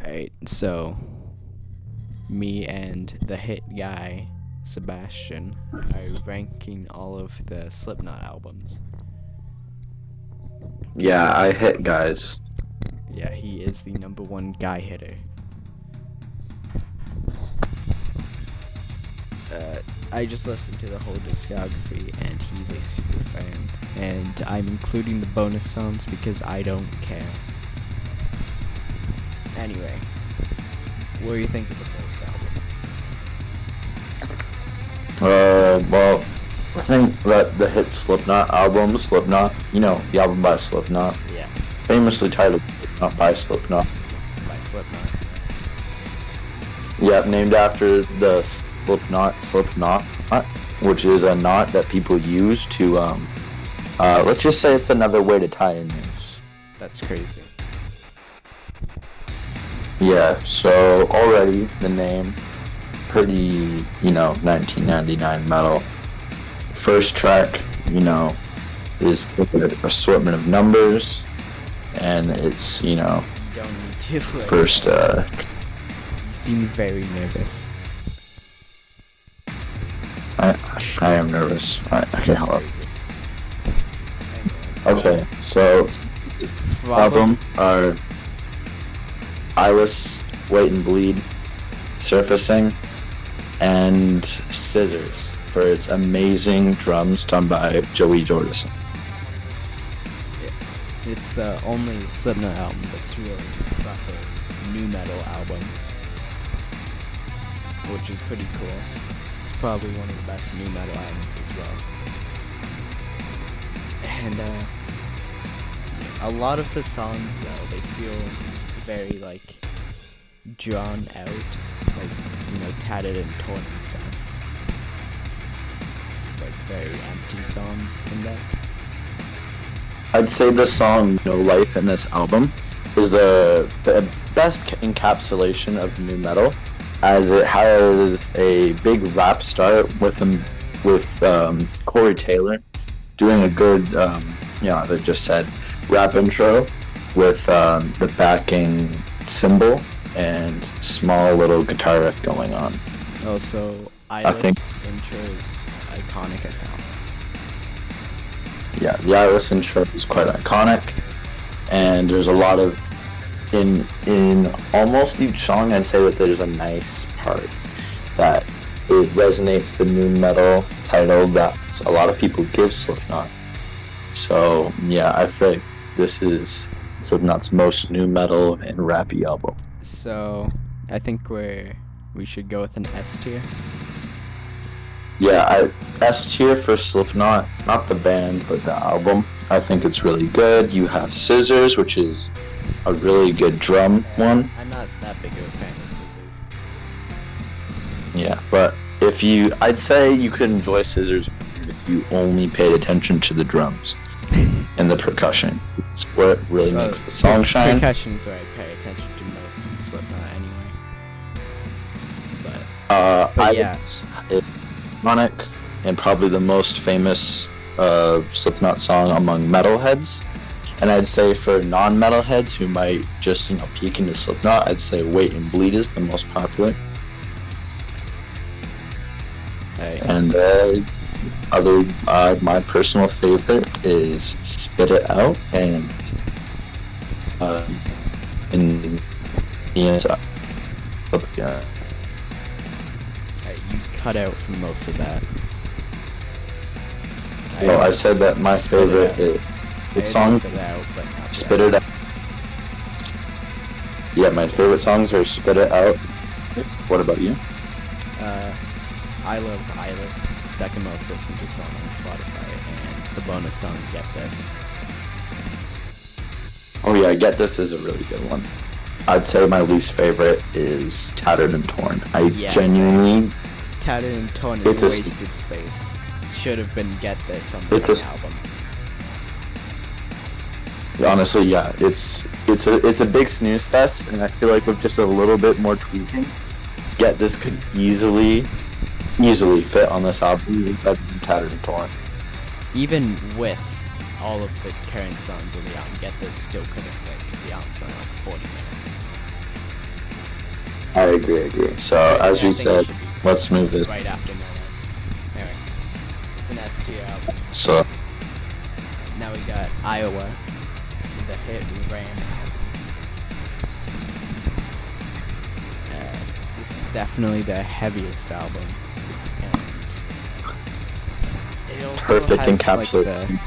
Alright, so me and the hit guy, Sebastian, are ranking all of the Slipknot albums. Yeah, Guess, I hit guys. yeah, he is the number one guy hitter. I just listened to the whole discography, and he's a super fan. And I'm including the bonus songs because I don't care. Anyway, what do you think of the first album? Well, I think that the hit Slipknot album, Slipknot, the album by Slipknot, Yeah, famously titled Slipknot by Slipknot. by Slipknot. Yeah, named after the Slipknot, which is a knot that people use to, let's just say it's another way to tie in news. That's crazy. Yeah, so already the name, pretty, 1999 metal. First track, is an assortment of numbers, and it's, You don't need to listen. first, You seem very nervous. I am nervous. Okay, That's hold on. crazy. Okay, so this album are Eyeless, Wait and Bleed, Surfacing, and Scissors for its amazing drums done by Joey Jordison. It's the only Slipknot album that's really a proper nu metal album, which is pretty cool. It's probably one of the best nu metal albums as well. And a lot of the songs though, they feel very like drawn out, like tattered and torn and stuff. Just like very empty songs in there. I'd say the song No Life in this album is the best encapsulation of nu metal, as it has a big rap start with Corey Taylor doing a good, as I just said, rap intro with the backing cymbal and small little guitar riff going on. Also, I think- Eyeless intro is iconic as hell. Yeah, the Eyeless intro is quite iconic, and there's a lot of in almost each song. I'd say that there's a nice part that it resonates the nu metal title that a lot of people give Slipknot. So yeah, I think this is Slipknot's most nu metal and rappy album. So I think we should go with an S tier. Yeah, S tier for Slipknot, not the band, but the album. I think it's really good. You have Scissors, which is a really good drum one. I'm not that big of a fan of Scissors. Yeah, but I'd say you could enjoy Scissors if you only paid attention to the drums and the percussion. It's what really makes the song shine. Percussion's where I pay attention to most in Slipknot anyway. But yeah. It's iconic and probably the most famous Slipknot song among metalheads. And I'd say for non-metalheads who might just peek into Slipknot, I'd say Wait and Bleed is the most popular. Hey. And my personal favorite is Spit It Out and in the inside. Yeah. You cut out for most of that. Well, I said that my favorite is the song Spit It Out, but not Spit It Out. Yeah, my favorite songs are Spit It Out. What about you? I love Eyeless, the second most listened to song on Spotify, and the bonus song Get This. Oh yeah, Get This is a really good one. I'd say my least favorite is Tattered and Torn. Genuinely... Tattered and Torn It's is a- wasted space. Should have been Get This on It's the a- album. Honestly, yeah, it's a big snooze fest, and I feel like with just a little bit more tweaking, Get This could easily fit on this album better than Tattered and Torn. Even with all of the current songs on the album, Get This still could have fit because the album's only like 40 minutes. I agree. So, as we said, let's move this. Right after Melon. Anyway, it's an S tier album. So, Now we got Iowa, the hit Ram album. This is definitely the heaviest album, and it also perfect has encapsulation. like the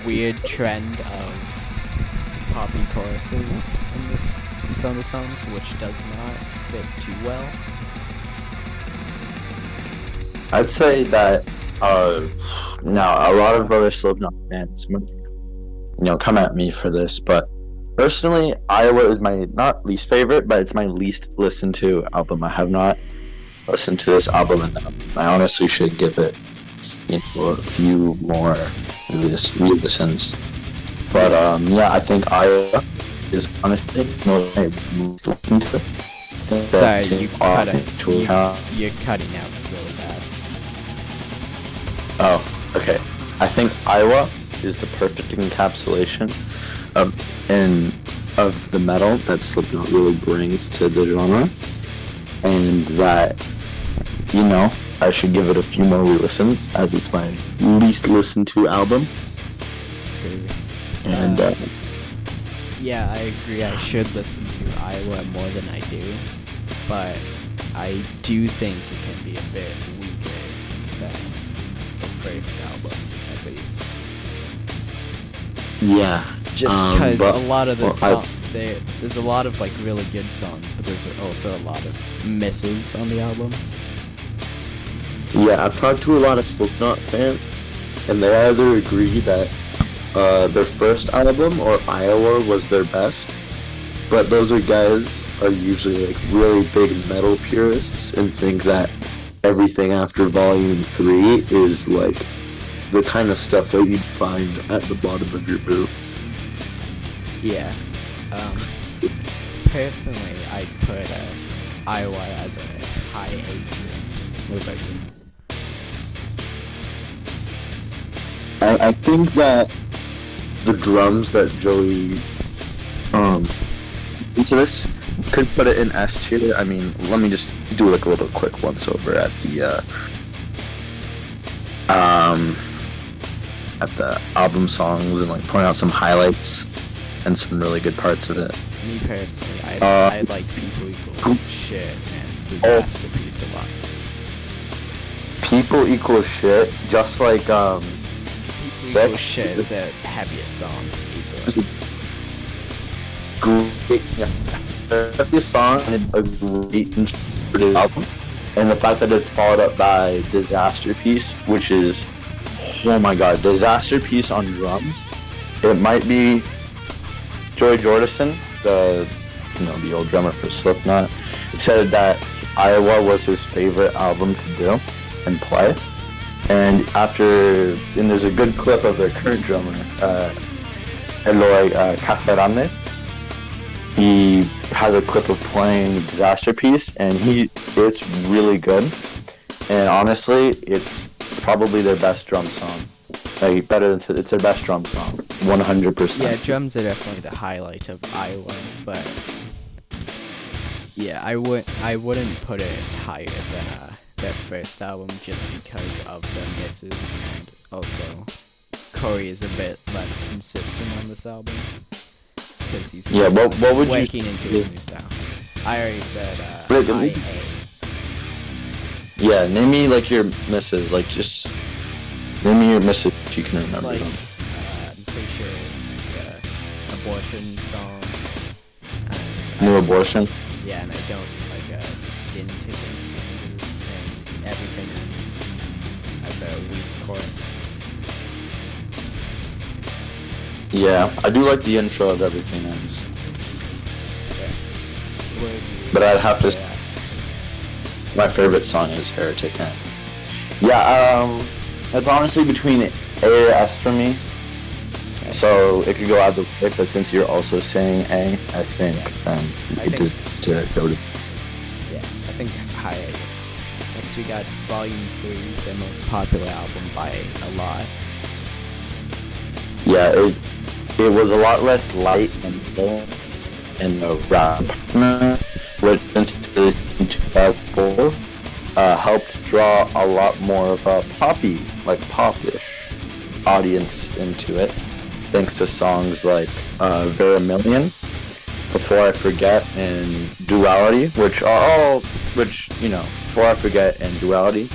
weird trend of poppy choruses in some of the songs, which does not fit too well. I'd say that now a lot of other Slipknot fans, come at me for this, but personally, Iowa is my not least favorite, but it's my least listened to album. I have not listened to this album enough. I honestly should give it a few more re-listens. But yeah, I think Iowa is honestly my least listened to. Sorry, you're cutting out really bad. Oh, okay. I think Iowa is the perfect encapsulation of the metal that Slipknot really brings to the genre, and that I should give it a few more re-listens as it's my least listened to album. That's crazy. And yeah, I agree. I should listen to Iowa more than I do, but I do think it can be a bit weaker than the first album, at least. yeah, Just because a lot of the well, there's a lot of like really good songs, but there's also a lot of misses on the album. Yeah, I've talked to a lot of Slipknot fans, and they either agree that their first album or Iowa was their best, but those guys are usually like really big metal purists and think that everything after Volume 3 is like the kind of stuff that you'd find at the bottom of your boot. Yeah. Personally, I'd put Iowa as a high A tier. What about you? I think that the drums that Joey into this could put it in S tier. I mean, let me just do like a little quick once over at the album songs and like point out some highlights and some really good parts of it. Me personally, I like People Equal Shit and Disaster Piece a lot. People Equal Shit, just like People Equal Shit is the heaviest song easily. Great, yeah. Heaviest song and a great instrumental album, and the fact that it's followed up by Disaster Piece, which is, oh my god, Disaster Piece on drums. It might be Joey Jordison, the old drummer for Slipknot, said that Iowa was his favorite album to do and play. And there's a good clip of their current drummer, Eloy Casarane. He has a clip of playing Disaster Piece, and it's really good. And honestly, it's probably their best drum song. Like it's their best drum song, 100%. Yeah, drums are definitely the highlight of Iowa, but yeah, I wouldn't put it higher than their first album just because of the misses, and also Corey is a bit less consistent on this album because he's what would working you into his new style. I already said Really? IA. Yeah, name me like your misses, like just name me your misses if you can remember Like, them. I'm pretty sure the abortion song. New Abortion. Yeah, and I don't like the skin tickling changes and everything ends as a weak chorus. Yeah, I do like the intro of Everything Ends. Okay. But I'd have to. My favorite song is Heretic End. Yeah, it's honestly between A or S for me. So it could go either way, but since you're also saying A, I think you could just go to. Yeah, I think high A is. Next we got Volume 3, their most popular album by a lot. Yeah, it was a lot less light and the rap, which since in 2004 helped draw a lot more of a poppy, like popish audience into it, thanks to songs like Vermilion, Before I Forget, and Duality, which are all, Before I Forget and Duality,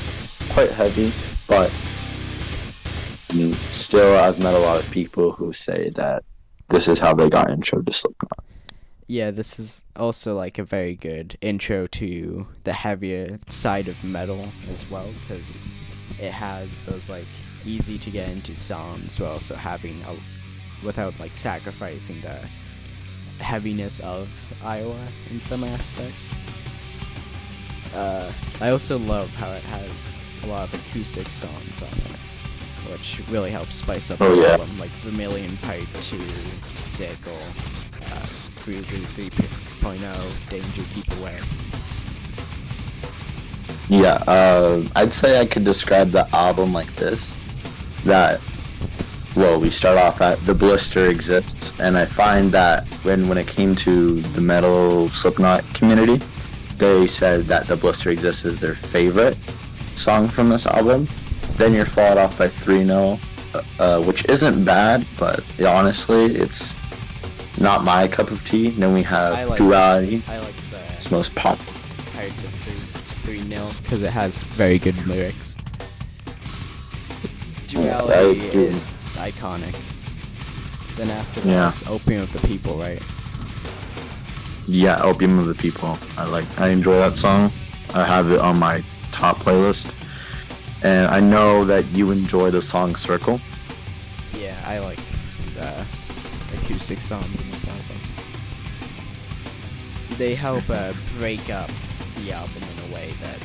quite heavy, but still I've met a lot of people who say that this is how they got intro to Slipknot. Yeah, this is also like a very good intro to the heavier side of metal as well, because it has those like easy to get into songs while also having without like sacrificing the heaviness of Iowa in some aspects. I also love how it has a lot of acoustic songs on it, which really helps spice up the album, like Vermilion Part 2, Sickle, Prelude 3.0, Danger, Keep Away. Yeah, I'd say I could describe the album like this. We start off at The Blister Exists, and I find that when it came to the metal Slipknot community, they said that The Blister Exists is their favorite song from this album. Then you're followed off by 3-0, which isn't bad, but honestly, it's not my cup of tea. Then we have Duality. I like it's most pop. Parts of 3-0 because it has very good lyrics. Duality is iconic. Then after that, it's Opium of the People, right? Yeah, Opium of the People. I enjoy that song. I have it on my top playlist. And I know that you enjoy the song Circle. Yeah, I like the acoustic songs in this album. They help break up the album in a way that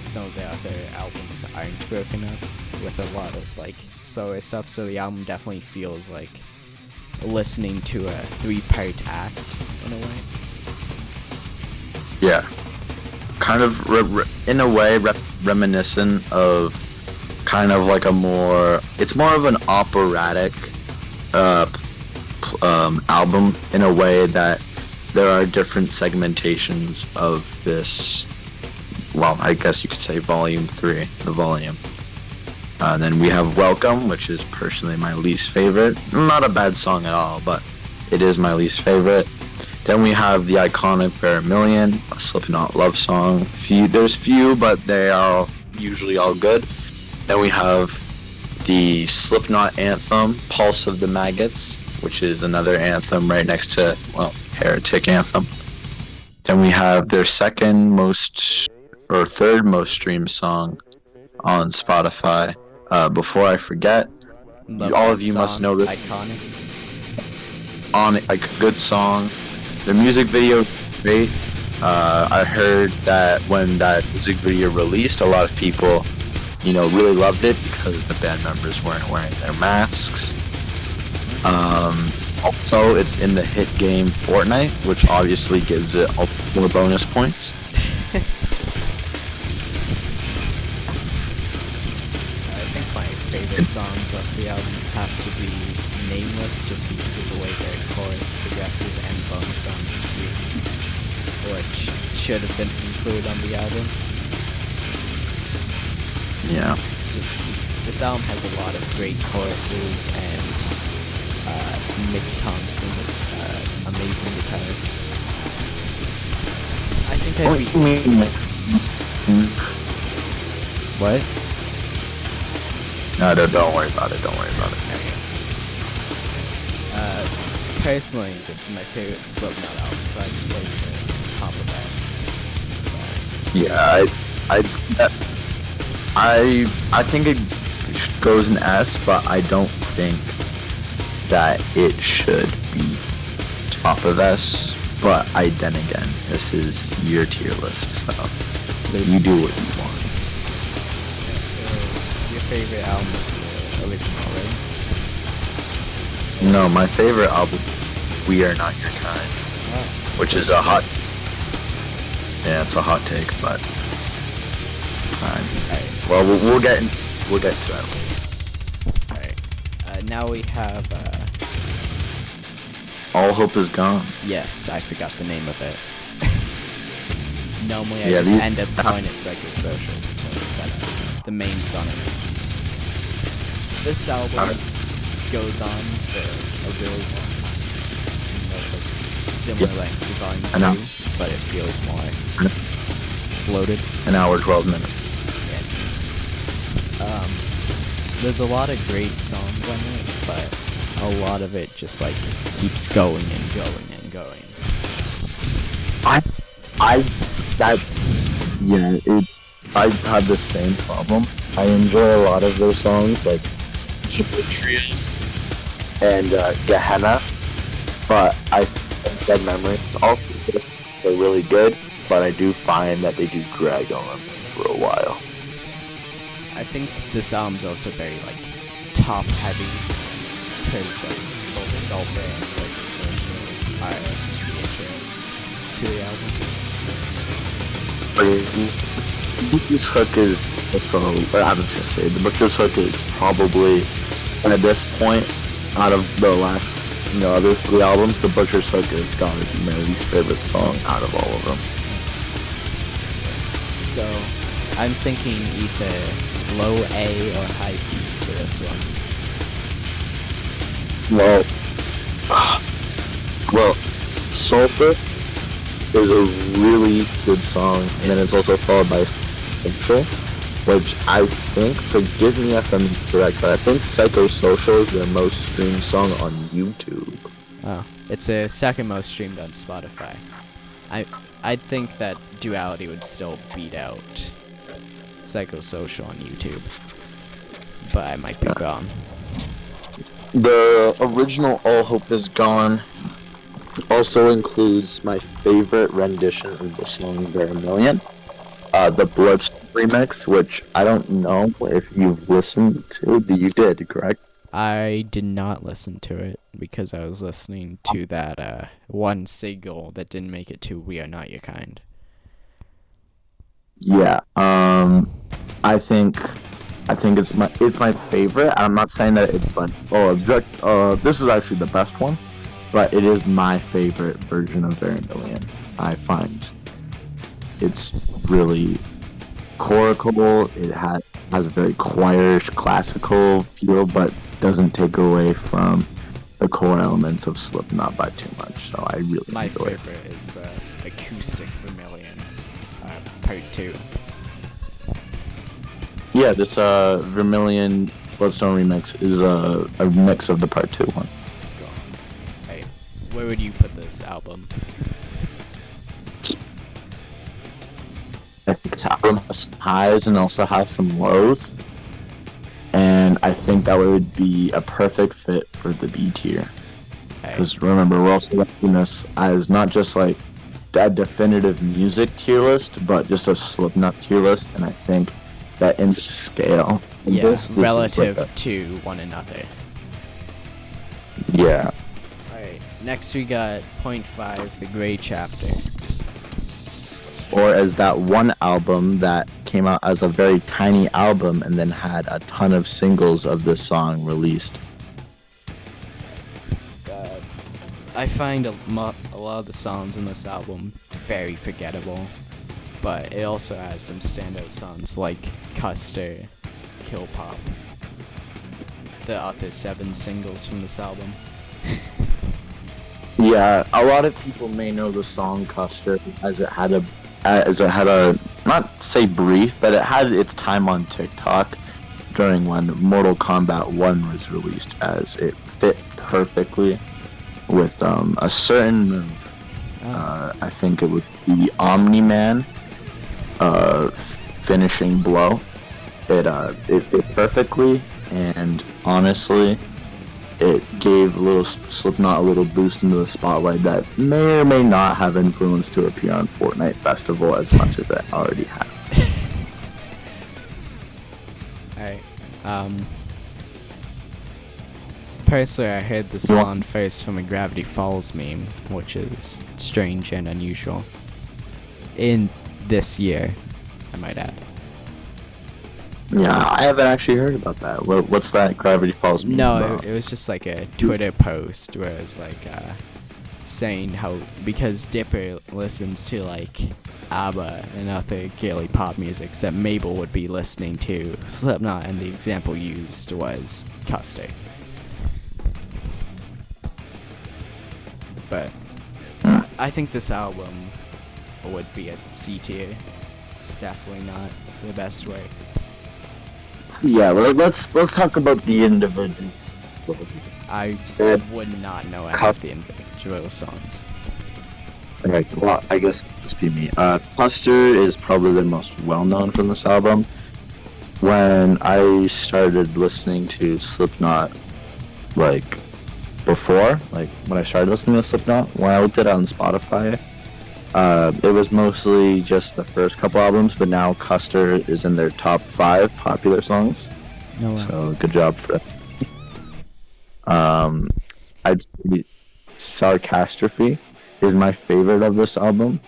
some of the other albums aren't broken up, with a lot of like slower stuff, so the album definitely feels like listening to a 3-part act in a way. Yeah, kind of in a way reminiscent of kind of like it's more of an operatic album in a way that there are different segmentations of this. Well, I guess you could say Volume 3, the volume. Then we have Welcome, which is personally my least favorite. Not a bad song at all, but it is my least favorite. Then we have the iconic Vermilion, a Slipknot love song. There's few, but they are usually all good. Then we have the Slipknot anthem, Pulse of the Maggots, which is another anthem right next to, Heretic Anthem. Then we have their third most streamed song on Spotify, Before I Forget. All of you must know this. Iconic. A good song. The music video is great. I heard that when that music video released, a lot of people, really loved it because the band members weren't wearing their masks. Also, it's in the hit game Fortnite, which obviously gives it more bonus points. Favorite songs of the album have to be Nameless, just because of the way their chorus progresses, and bonus on Scream, which should have been included on the album. Yeah. This album has a lot of great choruses, and Mick Thompson is an amazing guitarist. I think What? No, don't worry about it. Personally, this is my favorite Slipknot album, so I'd place it top of S. Yeah, I think it goes in S, but I don't think that it should be top of S. But then again, this is your tier list, so you do what you want. Favorite album is the original, right? No, my favorite album, We Are Not Your Kind, which is a hot. Yeah, it's a hot take, but well, we'll get to that. All right. Now we have. All Hope Is Gone. Yes, I forgot the name of it. normally I Yeah, just these- end up calling it Psychosocial because that's the main song of it. This album Alright. goes on for a really long time. Even though it's like similar length to Volume I know. 2, but it feels more I know. loaded. An hour, 12 minutes. Yeah, geez. There's a lot of great songs on it, but a lot of it just like keeps going and going and going. I have the same problem. I enjoy a lot of their songs, like Geometry and Gehenna, but Dead Memories, all they're really good, but I do find that they do drag on for a while. I think this album's also very like top heavy because like both Sulfur and Psychosocial are the intro to the album. This hook is also, I was gonna say, but this hook is probably, at this point, out of the last, other 3 albums, the Butcher's Hook has gotta be my least favorite song out of all of them. So I'm thinking either low A or high B for this one. Well, Sulfur is a really good song, and then it's also followed by Central, which I think, forgive me if I'm incorrect, but I think Psychosocial is their most streamed song on YouTube. Oh, it's the second most streamed on Spotify. I'd think that Duality would still beat out Psychosocial on YouTube, but I might be wrong. The original All Hope Is Gone also includes my favorite rendition of the song Vermilion, the Bloodstone remix, which I don't know if you've listened to. You did, correct? I did not listen to it because I was listening to that one single that didn't make it to We Are Not Your Kind. Yeah, I think it's my favorite. I'm not saying that it's like this is actually the best one, but it is my favorite version of Vermilion. I find it's really chorical. It has a very choirish, classical feel, but doesn't take away from the core elements of Slipknot by too much. So I really My enjoy it. favorite is the acoustic Vermilion, part 2. Yeah, this Vermilion Bloodstone remix is a mix of the part 2 one. Go on. Hey, where would you put this album? I think this album has some highs and also has some lows. And I think that would be a perfect fit for the B tier. Hey, Because remember, we're also looking this as not just like a definitive music tier list, but just a Slipknot tier list. And I think that in scale, yeah, this is relative like to one another. yeah. Alright, next we got Point 5, The Gray Chapter. Or as that one album that came out as a very tiny album and then had a ton of singles of this song released. I find a lot of the songs in this album very forgettable, but it also has some standout songs like Custer, Kill Pop. There are the 7 singles from this album. Yeah, a lot of people may know the song Custer as it had a not say brief, but it had its time on TikTok during when Mortal Kombat 1 was released, as it fit perfectly with a certain move. I think it would be Omni-Man finishing blow. It fit perfectly, and honestly, it gave Slipknot a little boost into the spotlight that may or may not have influence to appear on Fortnite Festival as much as it already had. Alright, personally I heard the song first from a Gravity Falls meme, which is strange and unusual. In this year, I might add. Yeah, I haven't actually heard about that. What's that Gravity Falls meme No, about? it was just like a Twitter post where it's like, saying how because Dipper listens to like ABBA and other girly pop musics that Mabel would be listening to Slipknot, and the example used was Custer. But I think this album would be a C tier. It's definitely not the best way. Yeah, well, let's talk about the individuals. I Said would not know any of the individual songs. Right, well, I guess it'll just be me. Cluster is probably the most well-known from this album. When I started listening to Slipknot, like, before, like, when I started listening to Slipknot, when I looked it on Spotify, it was mostly just the first couple albums, but now Custer is in their top 5 popular songs. No way. So, good job for that. I'd say Sarcastrophe is my favorite of this album,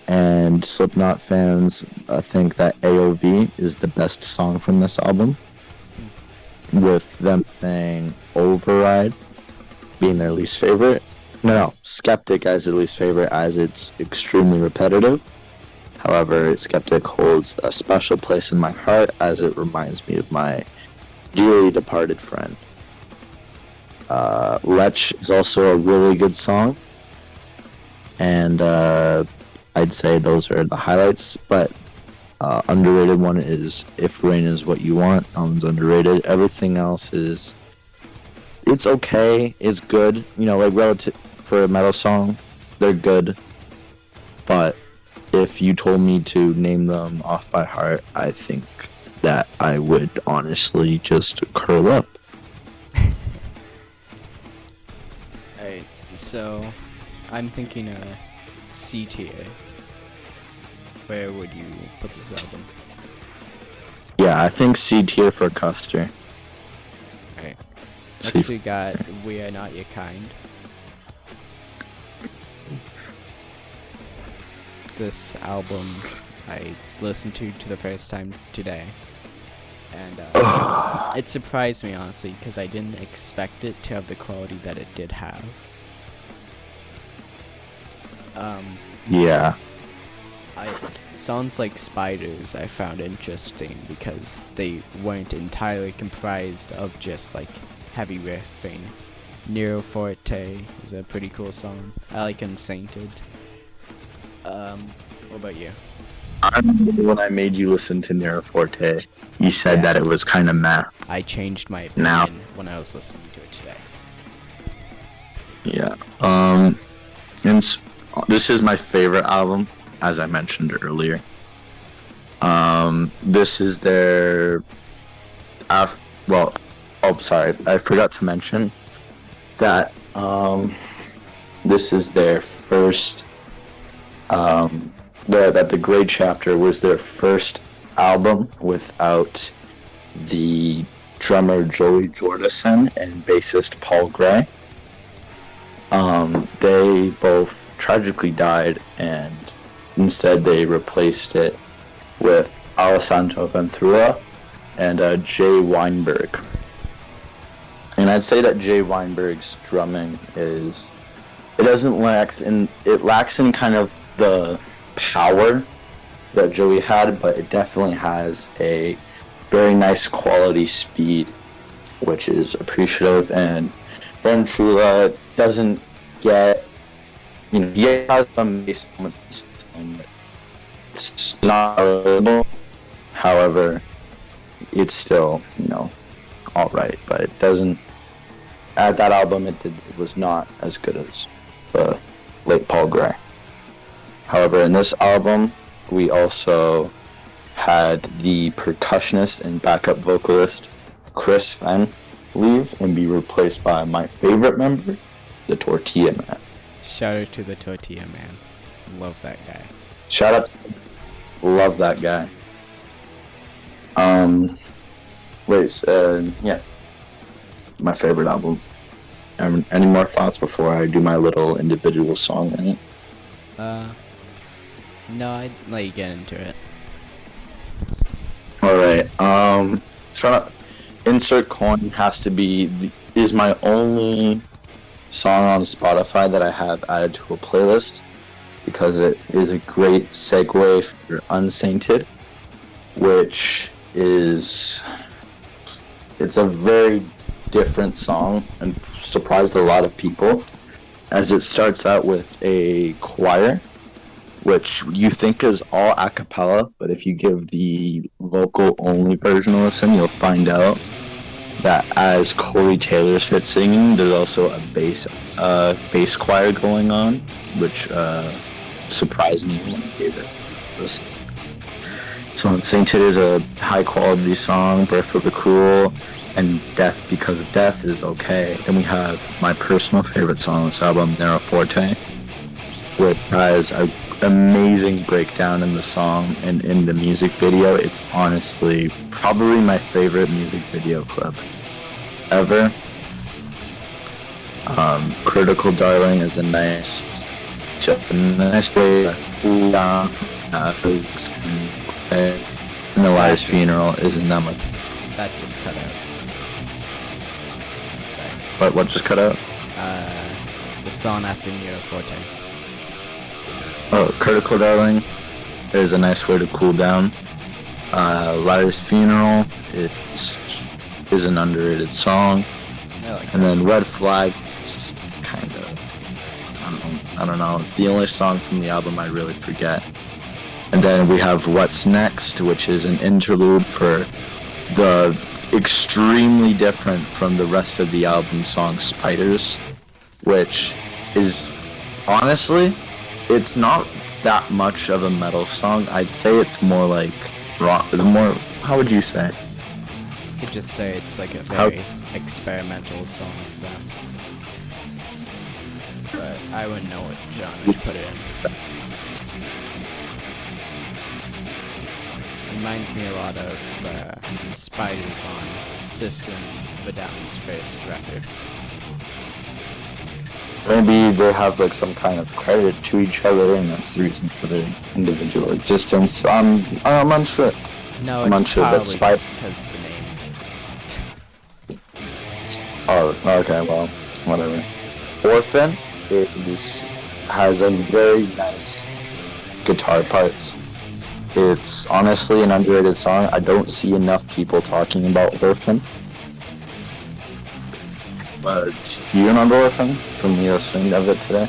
and Slipknot fans think that AOV is the best song from this album, with them saying Override being their least favorite. No, Skeptic as their least favorite, as it's extremely repetitive. However, Skeptic holds a special place in my heart as it reminds me of my dearly departed friend. Lech is also a really good song, and I'd say those are the highlights, but underrated one is If Rain Is What You Want. That one's underrated. Everything else is, it's okay, it's good, you know, like relative for a metal song, they're good, but if you told me to name them off by heart, I think that I would honestly just curl up. Alright, so I'm thinking a C tier. Where would you put this album? Yeah, I think C tier for Custer. Alright. C. Next we got We Are Not Your Kind. This album I listened to the first time today, and it surprised me honestly because I didn't expect it to have the quality that it did have. Yeah. Sounds like Spiders I found interesting because they weren't entirely comprised of just like heavy riffing. Nero Forte is a pretty cool song. I like Unsainted. What about you? I remember when I made you listen to Nero Forte, you said Yeah. that it was kind of meh. I changed my opinion Now. when I was listening to it today. Yeah. And this is my favorite album, as I mentioned earlier. This is their, sorry, I forgot to mention that, this is their first, that The Great Chapter was their first album without the drummer Joey Jordison and bassist Paul Gray. They both tragically died, and instead they replaced it with Alessandro Ventura and Jay Weinberg. And I'd say that Jay Weinberg's drumming is, it lacks in kind of the power that Joey had, but it definitely has a very nice quality speed, which is appreciative. And Ventura doesn't get, you know, he has some bass moments, and it's not available. However, it's still, you know, alright, but it doesn't, at that album it was not as good as the late Paul Gray. However, in this album, we also had the percussionist and backup vocalist Chris Fenn leave and be replaced by my favorite member, the Tortilla Man. Shout out to the Tortilla Man. Love that guy. Shout out to, love that guy. Yeah, my favorite album. Any more thoughts before I do my little individual song in it? No, I'd let you get into it. Alright, so Insert Coin has to be, is my only song on Spotify that I have added to a playlist because it is a great segue for Unsainted, which is it's a very different song and surprised a lot of people as it starts out with a choir, which you think is all a cappella, but if you give the vocal only version a listen, you'll find out that as Corey Taylor's fit singing, there's also a bass choir going on, which surprised me when I gave it. So Sainted is a high quality song, Birth for the Cruel, and Death Because of Death is okay. Then we have my personal favorite song on this album, Nero Forte, which has an amazing breakdown in the song and in the music video. It's honestly probably my favorite music video clip ever. Critical Darling is a nice way to cool down. And the Liar's Funeral isn't that much. That just cut out. Sorry. What just cut out? The song after Nero Forte. Oh, Critical Darling is a nice way to cool down. Liar's Funeral is an underrated song. And then Red Flag, it's kind of, I don't know, it's the only song from the album I really forget. And then we have What's Next, which is an interlude for the extremely different from the rest of the album song Spiders, which is, honestly, it's not that much of a metal song. I'd say it's more like rock, how would you say? You could just say it's like a very experimental song for them. But I wouldn't know what genre to put it in. Reminds me a lot of the Spiders on System of a Down's first record. Maybe they have like some kind of credit to each other, and that's the reason for their individual existence. I'm unsure. No, I'm it's unsure, probably but just because the name. Oh, okay, well, whatever. Orphan has a very nice guitar parts. It's honestly an underrated song. I don't see enough people talking about Orphan. But do you remember Orphan from me listening of it today?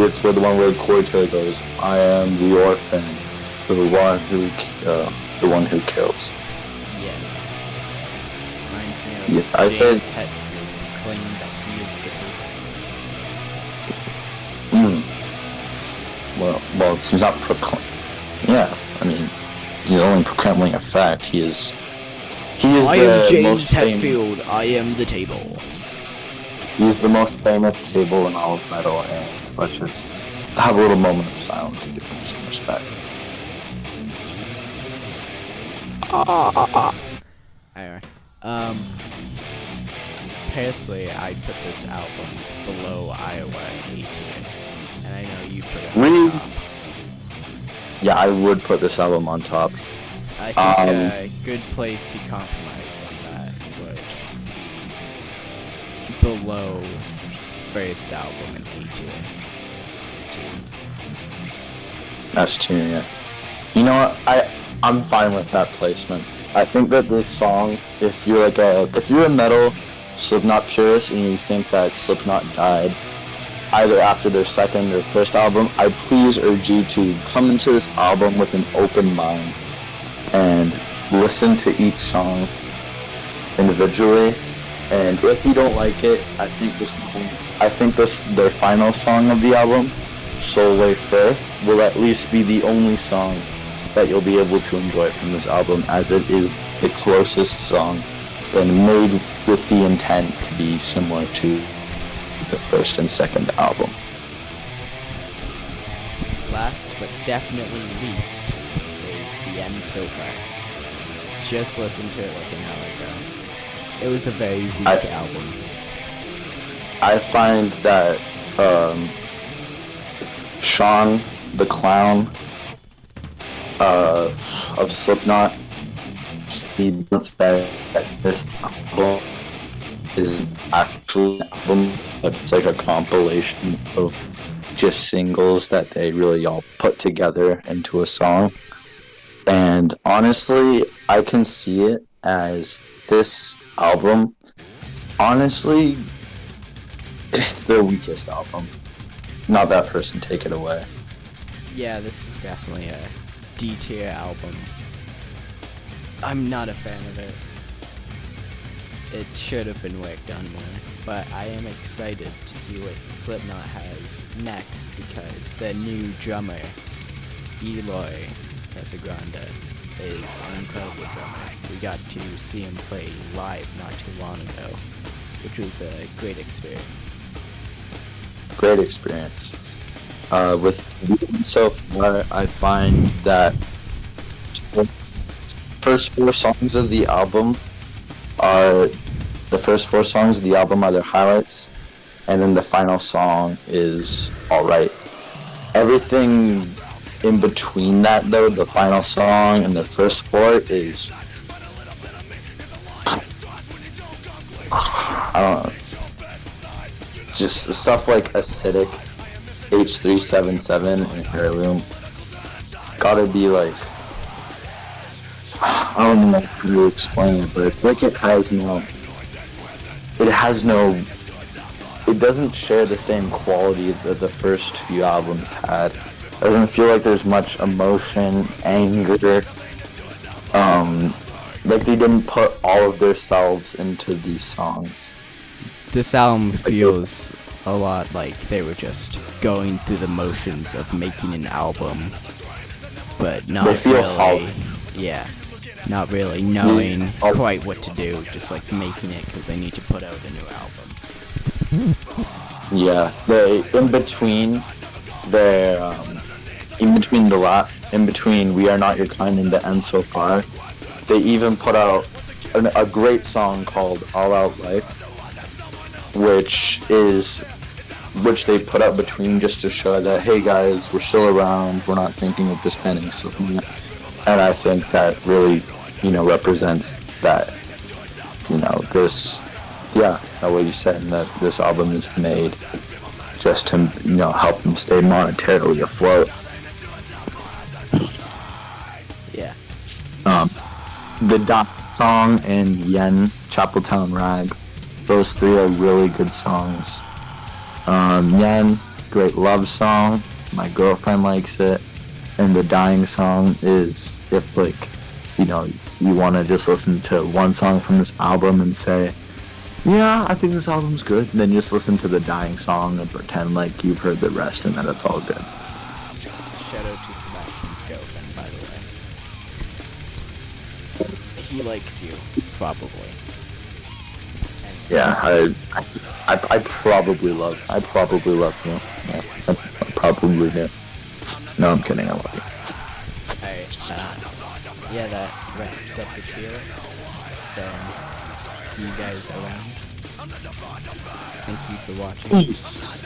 It's where the one where Corey Taylor goes, "I am the orphan, the one who kills." Yeah. Reminds me of James Hetfield claiming that he is the Taker. Well, he's not Yeah, I mean, he's only proclaiming a fact. He is. I am James Hetfield. I am the table. He's the most famous table in all of metal, and let's just have a little moment of silence to give him some respect. Anyway, personally, I put this album below Iowa and A-Tier, and I know you put it on top. Yeah, I would put this album on top. I think a good place to compromise on that would be below first album and A-Tier. That's two, yeah. You know what? I'm fine with that placement. I think that this song, if you're a metal Slipknot purist and you think that Slipknot died either after their second or first album, I please urge you to come into this album with an open mind and listen to each song individually. And if you don't like it, I think their final song of the album, Soulway Firth, will at least be the only song that you'll be able to enjoy from this album, as it is the closest song and made with the intent to be similar to the first and second album. Last but definitely least is The End So Far. Just listened to it like an hour ago. It was a very weak album. I find that Sean the Clown of Slipknot, he once said that this album is actually an album that's like a compilation of just singles that they really all put together into a song. And honestly, I can see it as this album, honestly, it's their weakest album. Not that person, take it away. Yeah, this is definitely a D tier album. I'm not a fan of it. It should have been worked on more, but I am excited to see what Slipknot has next because their new drummer, Eloy Casagrande, is an incredible drummer. We got to see him play live not too long ago, which was a great experience. Great experience. With so far, I find that the first four songs of the album are their highlights, and then the final song is alright. Everything in between that, though, the final song and the first four is, I don't know, just stuff like Acidic, H377, and Heirloom. Gotta be like, I don't know how to explain it, but it's like it doesn't share the same quality that the first few albums had. It doesn't feel like there's much emotion, anger, like they didn't put all of their selves into these songs. This album feels a lot like they were just going through the motions of making an album, but not really. Yeah, not really knowing quite what to do, just like making it because they need to put out a new album. Yeah, in between We Are Not Your Kind and The End So Far, they even put out a great song called All Out Life, which they put out between just to show that, hey guys, we're still around, we're not thinking of disbanding Slipknot. And I think that really, represents that, what you said, and that this album is made just to, help them stay monetarily afloat. Yeah. The Dot song and Yen, Chapeltown Rag, those three are really good songs. Yen, great love song, my girlfriend likes it, and the Dying song is if you want to just listen to one song from this album and say, yeah, I think this album's good, and then just listen to the Dying song and pretend like you've heard the rest and that it's all good. Shout out to Sebastian's girlfriend, by the way. He likes you, probably. Yeah, I probably love you. Yeah, I probably do. No, I'm kidding, I love you. Alright, that wraps up the tier. So, see you guys around. Thank you for watching. Peace.